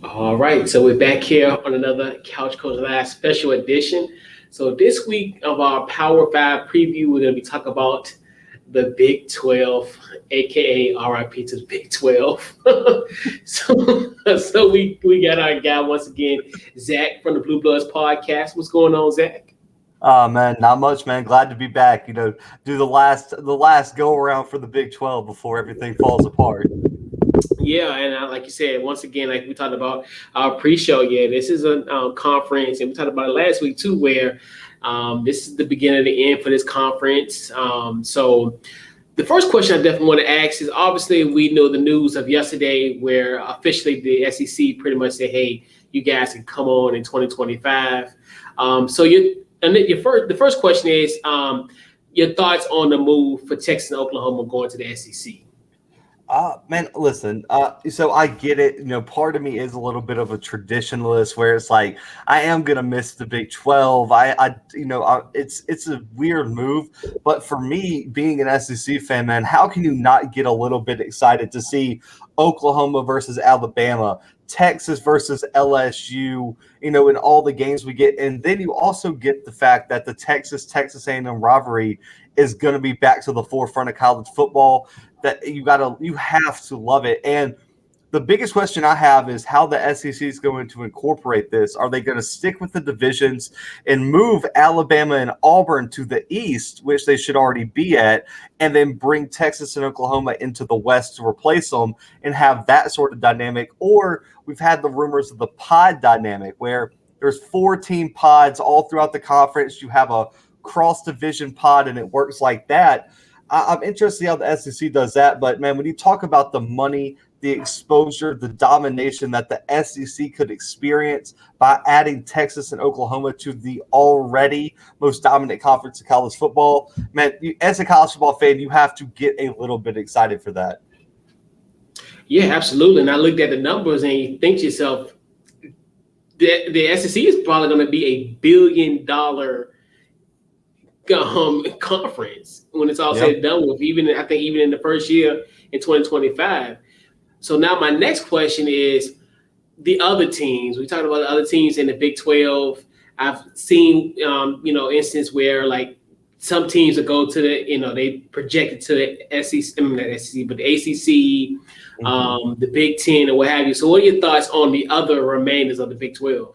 All right, so we're back here on another Couch Coach Live special edition. So this week of our Power Five preview, we're going to be talking about the Big 12, aka RIP to the Big 12. So we got our guy once again, Zach from the Blue Bloods podcast. What's going on, Zach? Oh man, not much, man. Glad to be back. Do the last go around for the Big 12 before everything falls apart. Yeah, and like you said, once again, like we talked about our pre-show, yeah, this is a conference, and we talked about it last week too, where this is the beginning of the end for this conference. So the first question I definitely want to ask is, obviously we know the news of yesterday where officially the SEC pretty much said, hey, you guys can come on in 2025. So the first question is your thoughts on the move for Texas and Oklahoma going to the SEC. Man, listen. So I get it. Part of me is a little bit of a traditionalist, where it's like I am gonna miss the Big 12. It's a weird move, but for me, being an SEC fan, man, how can you not get a little bit excited to see Oklahoma versus Alabama, Texas versus LSU? In all the games we get, and then you also get the fact that the Texas A&M rivalry is going to be back to the forefront of college football. That you have to love it. And the biggest question I have is how the SEC is going to incorporate this. Are they going to stick with the divisions and move Alabama and Auburn to the East, which they should already be at, and then bring Texas and Oklahoma into the West to replace them and have that sort of dynamic? Or we've had the rumors of the pod dynamic where there's 4-team pods all throughout the conference. You have a cross division pod and it works like that. I'm interested to see how the SEC does that. But, man, when you talk about the money, the exposure, the domination that the SEC could experience by adding Texas and Oklahoma to the already most dominant conference of college football, man, as a college football fan, you have to get a little bit excited for that. Yeah, absolutely. And I looked at the numbers and you think to yourself, the SEC is probably going to be $1 billion conference when it's all said and done with. I think even in the first year in 2025. So now my next question is the other teams. We talked about the other teams in the Big 12. I've seen instance where like some teams will go to they projected to the SEC, not SEC, but the ACC, the Big 10, or what have you. So what are your thoughts on the other remainders of the Big 12?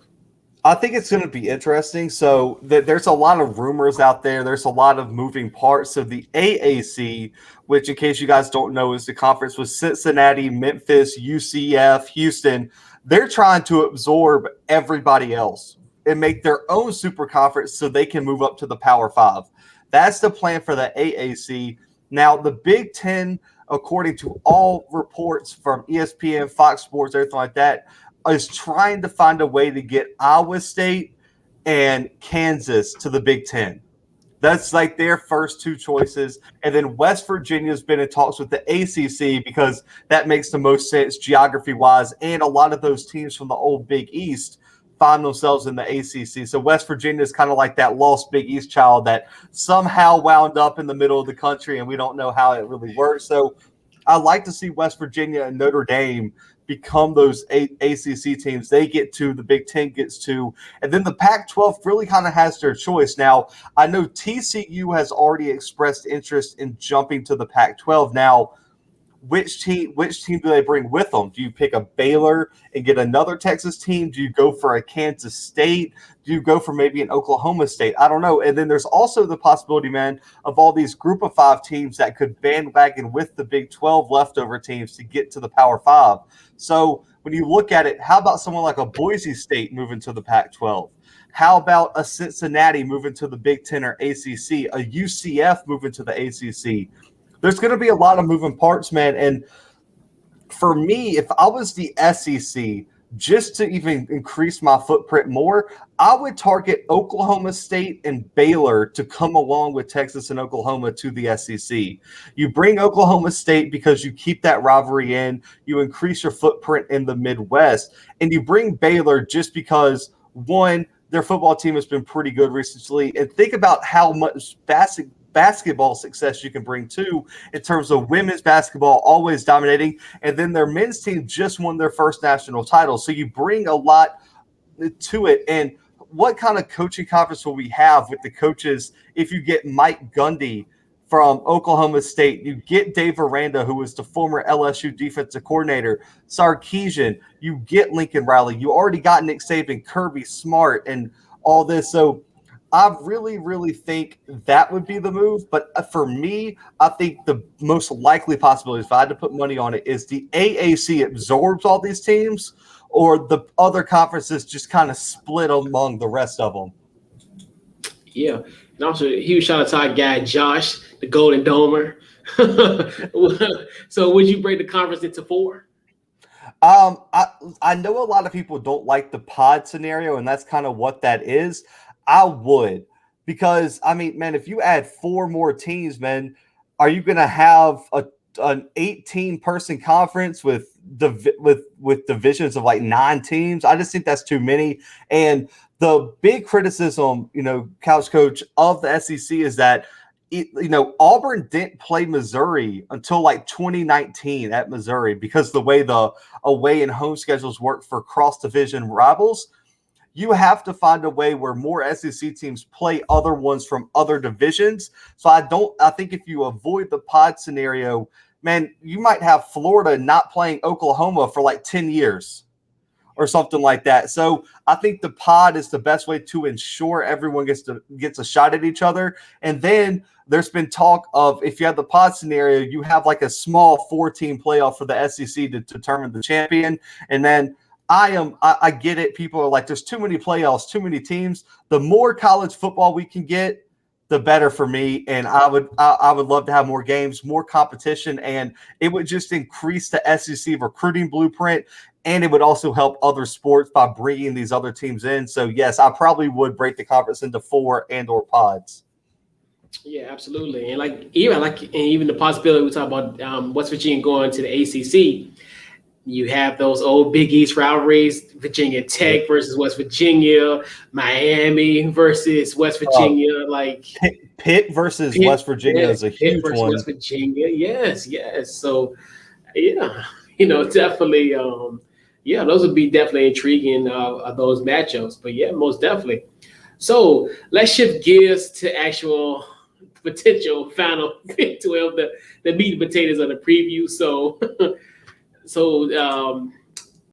I think it's going to be interesting. So there's a lot of rumors out there. There's a lot of moving parts. So the AAC, which in case you guys don't know, is the conference with Cincinnati, Memphis, UCF, Houston. They're trying to absorb everybody else and make their own super conference so they can move up to the Power Five. That's the plan for the AAC. Now, the Big Ten, according to all reports from ESPN, Fox Sports, everything like that, is trying to find a way to get Iowa State and Kansas to the Big Ten. That's like their first two choices. And then West Virginia's been in talks with the ACC because that makes the most sense geography-wise. And a lot of those teams from the old Big East find themselves in the ACC. So West Virginia is kind of like that lost Big East child that somehow wound up in the middle of the country, and we don't know how it really works. So I like to see West Virginia and Notre Dame become those ACC teams. They get to, the Big Ten gets to, and then the Pac-12 really kind of has their choice. Now, I know TCU has already expressed interest in jumping to the Pac-12. Now, which team do they bring with them? Do you pick a Baylor and get another Texas team? Do you go for a Kansas State? Do you go for maybe an Oklahoma State? I don't know. And then there's also the possibility, man, of all these group of five teams that could bandwagon with the Big 12 leftover teams to get to the Power Five. So when you look at it, how about someone like a Boise State moving to the Pac-12? How about a Cincinnati moving to the Big 10 or ACC? A UCF moving to the ACC? There's going to be a lot of moving parts, man. And for me, if I was the SEC, just to even increase my footprint more, I would target Oklahoma State and Baylor to come along with Texas and Oklahoma to the SEC. You bring Oklahoma State because you keep that rivalry in, you increase your footprint in the Midwest, and you bring Baylor just because, one, their football team has been pretty good recently. And think about how much basketball success you can bring too, in terms of women's basketball always dominating. And then their men's team just won their first national title. So you bring a lot to it. And what kind of coaching conference will we have with the coaches if you get Mike Gundy from Oklahoma State, you get Dave Aranda, who was the former LSU defensive coordinator, Sarkisian, you get Lincoln Riley, you already got Nick Saban, Kirby Smart, and all this. So I really, really think that would be the move. But for me, I think the most likely possibility, if I had to put money on it, is the AAC absorbs all these teams, or the other conferences just kind of split among the rest of them. Yeah. And also, huge shout out to our guy, Josh, the Golden Domer. So would you break the conference into 4? I know a lot of people don't like the pod scenario, and that's kind of what that is. I would, because I mean, man, if you add 4 more teams, man, are you going to have an 18-person conference with divisions of like 9 teams? I just think that's too many. And the big criticism, Couch Coach, of the SEC is that Auburn didn't play Missouri until like 2019 at Missouri because the way the away and home schedules work for cross-division rivals. You have to find a way where more SEC teams play other ones from other divisions. So I think if you avoid the pod scenario, man, you might have Florida not playing Oklahoma for like 10 years or something like that. So I think the pod is the best way to ensure everyone gets a shot at each other. And then there's been talk of, if you have the pod scenario, you have like a small 4-team playoff for the SEC to determine the champion. And then I get it. People are like, there's too many playoffs, too many teams. The more college football we can get, the better for me. And I would love to have more games, more competition, and it would just increase the SEC recruiting blueprint. And it would also help other sports by bringing these other teams in. So yes, I probably would break the conference into 4 and/or pods. Yeah, absolutely. And even the possibility we talk about West Virginia going to the ACC. You have those old Big East rivalries: Virginia Tech versus West Virginia, Miami versus West Virginia. Pitt versus West Virginia is a huge one. West Virginia, yes. So, yeah, definitely. Those would be definitely intriguing. Those matchups, but yeah, most definitely. So let's shift gears to actual potential final Big 12, the meat and potatoes of the preview. So